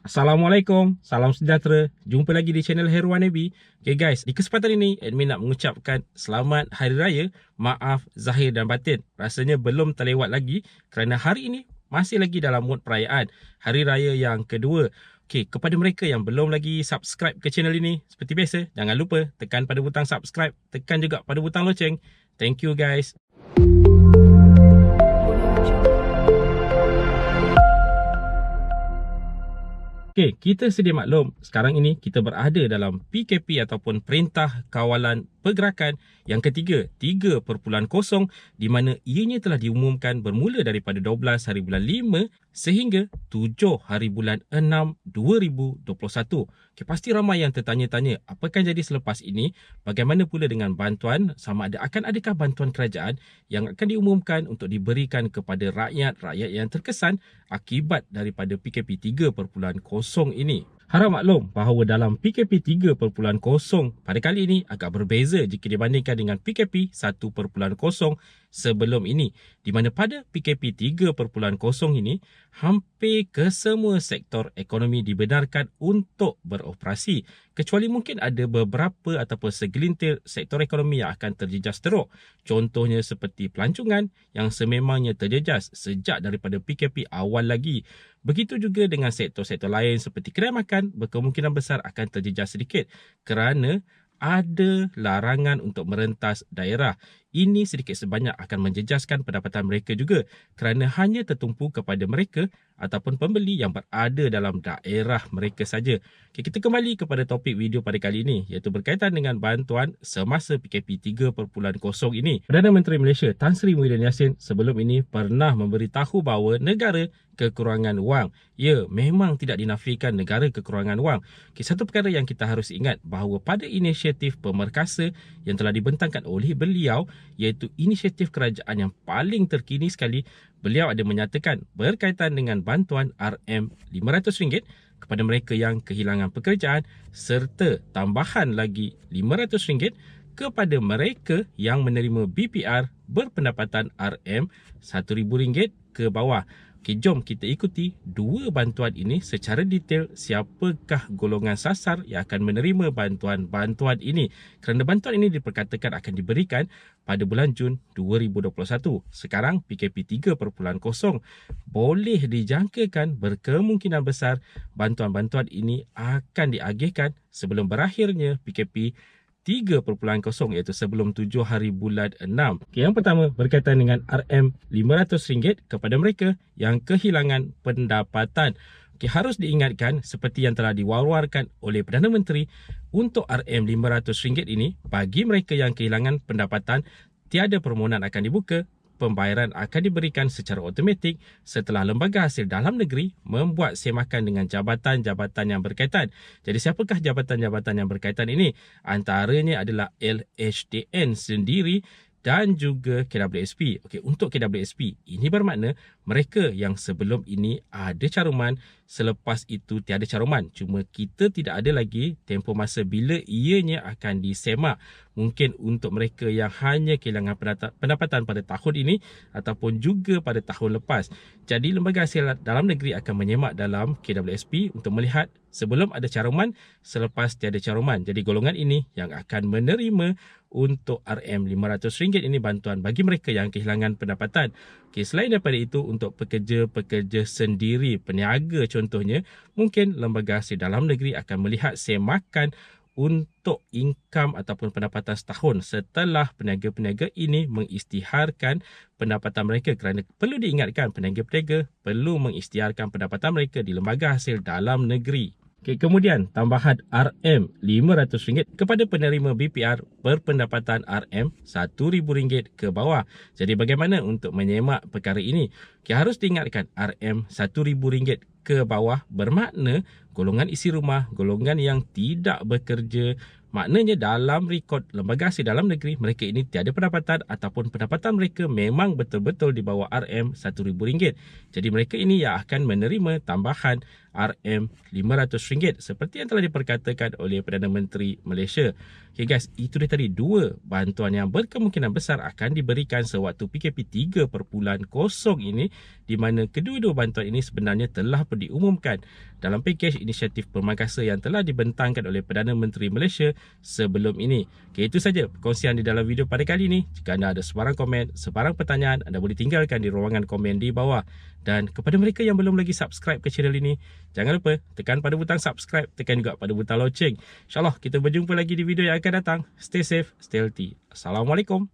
Assalamualaikum, salam sejahtera. Jumpa lagi di channel Herwan Nabi. Okay guys, di kesempatan ini admin nak mengucapkan selamat Hari Raya. Maaf zahir dan batin, rasanya belum terlewat lagi kerana hari ini masih lagi dalam mood perayaan Hari Raya yang kedua. Okay, kepada mereka yang belum lagi subscribe ke channel ini, seperti biasa, jangan lupa tekan pada butang subscribe, tekan juga pada butang loceng. Thank you guys. Okey, kita sedia maklum sekarang ini kita berada dalam PKP ataupun Perintah Kawalan Pergerakan yang ketiga, 3.0, di mana ianya telah diumumkan bermula daripada 12 hari bulan 5 sehingga 7 hari bulan 6 2021. Okey, pasti ramai yang tertanya-tanya apa akan jadi selepas ini, bagaimana pula dengan bantuan, sama ada adakah bantuan kerajaan yang akan diumumkan untuk diberikan kepada rakyat yang terkesan akibat daripada PKP 3.0 ini. Harap maklum bahawa dalam PKP 3.0 pada kali ini agak berbeza jika dibandingkan dengan PKP 1.0 sebelum ini, di mana pada PKP 3.0 ini hampir kesemua sektor ekonomi dibenarkan untuk beroperasi, kecuali mungkin ada beberapa ataupun segelintir sektor ekonomi yang akan terjejas teruk. Contohnya seperti pelancongan yang sememangnya terjejas sejak daripada PKP awal lagi. Begitu juga dengan sektor-sektor lain seperti kedai makan berkemungkinan besar akan terjejas sedikit kerana ada larangan untuk merentas daerah. Ini sedikit sebanyak akan menjejaskan pendapatan mereka juga kerana hanya tertumpu kepada mereka ataupun pembeli yang berada dalam daerah mereka saja. Okay, kita kembali kepada topik video pada kali ini, iaitu berkaitan dengan bantuan semasa PKP 3.0 ini. Perdana Menteri Malaysia Tan Sri Muhyiddin Yassin sebelum ini pernah memberitahu bahawa negara kekurangan wang. Ya, memang tidak dinafikan negara kekurangan wang. Okay, satu perkara yang kita harus ingat bahawa pada inisiatif pemerkasa yang telah dibentangkan oleh beliau, iaitu inisiatif kerajaan yang paling terkini sekali, beliau ada menyatakan berkaitan dengan bantuan RM500 kepada mereka yang kehilangan pekerjaan serta tambahan lagi RM500 kepada mereka yang menerima BPR berpendapatan RM1,000 ke bawah. Okay, jom kita ikuti dua bantuan ini secara detail, siapakah golongan sasar yang akan menerima bantuan-bantuan ini. Kerana bantuan ini diperkatakan akan diberikan pada bulan Jun 2021. Sekarang PKP 3.0 boleh dijangkakan berkemungkinan besar bantuan-bantuan ini akan diagihkan sebelum berakhirnya PKP 3.0, iaitu sebelum 7 hari bulan 6. Okay, yang pertama berkaitan dengan RM500 kepada mereka yang kehilangan pendapatan. Okay, harus diingatkan seperti yang telah diwar-warkan oleh Perdana Menteri, untuk RM500 ini bagi mereka yang kehilangan pendapatan, tiada permohonan akan dibuka. Pembayaran akan diberikan secara automatik setelah Lembaga Hasil Dalam Negeri membuat semakan dengan jabatan-jabatan yang berkaitan. Jadi siapakah jabatan-jabatan yang berkaitan ini? Antaranya adalah LHDN sendiri dan juga KWSP. Okey, untuk KWSP ini bermakna mereka yang sebelum ini ada caruman, selepas itu tiada caruman. Cuma kita tidak ada lagi tempoh masa bila ianya akan disemak. Mungkin untuk mereka yang hanya kehilangan pendapatan pada tahun ini ataupun juga pada tahun lepas. Jadi Lembaga Hasil Dalam Negeri akan menyemak dalam KWSP untuk melihat sebelum ada caruman, selepas tiada caruman. Jadi golongan ini yang akan menerima untuk RM500 ini bantuan bagi mereka yang kehilangan pendapatan. Okay, selain daripada itu, untuk pekerja-pekerja sendiri, peniaga contohnya, mungkin Lembaga Hasil Dalam Negeri akan melihat semakan untuk income ataupun pendapatan setahun setelah peniaga-peniaga ini mengisytiharkan pendapatan mereka, kerana perlu diingatkan peniaga-peniaga perlu mengisytiharkan pendapatan mereka di Lembaga Hasil Dalam Negeri. Okay, kemudian tambahan RM500 kepada penerima BPR berpendapatan RM1,000 ke bawah. Jadi bagaimana untuk menyemak perkara ini? Okay, harus diingatkan RM1,000 ke bawah bermakna golongan isi rumah, golongan yang tidak bekerja. Maknanya dalam rekod Lembaga Hasil Dalam Negeri, mereka ini tiada pendapatan ataupun pendapatan mereka memang betul-betul di bawah RM1,000. Jadi mereka ini yang akan menerima tambahan RM500 seperti yang telah diperkatakan oleh Perdana Menteri Malaysia. Okay guys, itu dia tadi 2 bantuan yang berkemungkinan besar akan diberikan sewaktu PKP 3.0 ini, di mana kedua-dua bantuan ini sebenarnya telah pun diumumkan dalam pakej inisiatif pemangkasa yang telah dibentangkan oleh Perdana Menteri Malaysia sebelum ini. Okay, itu saja perkongsian di dalam video pada kali ini. Jika anda ada sebarang komen, sebarang pertanyaan, anda boleh tinggalkan di ruangan komen di bawah. Dan kepada mereka yang belum lagi subscribe ke channel ini, jangan lupa tekan pada butang subscribe, tekan juga pada butang loceng. InsyaAllah kita berjumpa lagi di video yang akan datang. Stay safe, stay healthy. Assalamualaikum.